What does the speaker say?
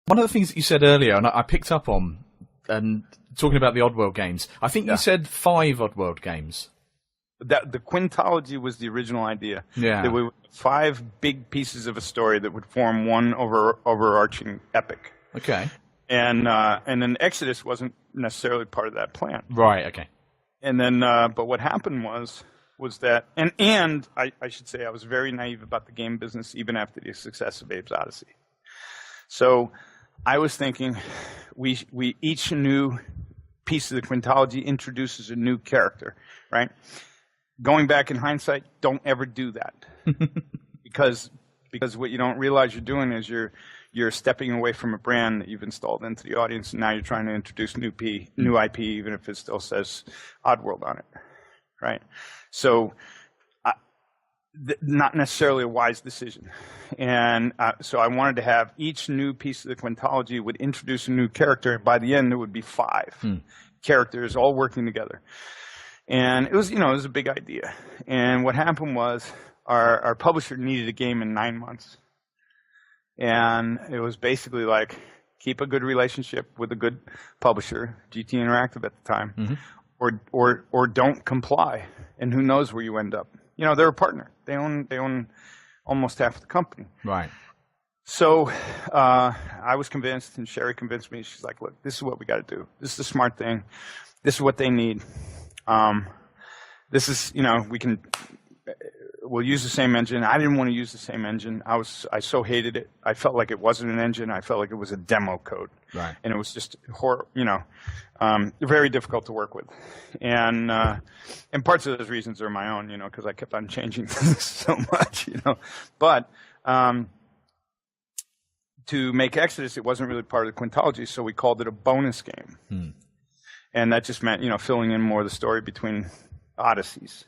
One of the things that you said earlier, and I picked up on, and talking about the Oddworld games, I think you said 5 Oddworld games. The quintology was the original idea. Yeah. There were 5 big pieces of a story that would form one overarching epic. Okay. And then Exoddus wasn't necessarily part of that plan. Right. Okay. And then, but what happened was that, and I should say I was very naive about the game business even after the success of Abe's Odyssey. So I was thinking, we each new piece of the quintology introduces a new character, right? Going back in hindsight, don't ever do that, because what you don't realize you're doing is you're stepping away from a brand that you've installed into the audience, and now you're trying to introduce new IP, even if it still says Oddworld on it, right? So, not necessarily a wise decision. And so I wanted to have each new piece of the quintology would introduce a new character, and by the end there would be 5 characters all working together. And it was a big idea. And what happened was our publisher needed a game in 9 months. And it was basically like, keep a good relationship with a good publisher, GT Interactive at the time, or don't comply. And who knows where you end up. They're a partner. They own almost half the company. Right. So I was convinced, and Sherry convinced me. She's like, look, this is what we got to do. This is the smart thing. This is what they need. This is, we'll use the same engine. I didn't want to use the same engine. I so hated it. I felt like it wasn't an engine. I felt like it was a demo code. Right. And it was just very difficult to work with. And parts of those reasons are my own, because I kept on changing things so much, But to make Exoddus, it wasn't really part of the quintology, so we called it a bonus game. And that just meant, filling in more of the story between Odysseys.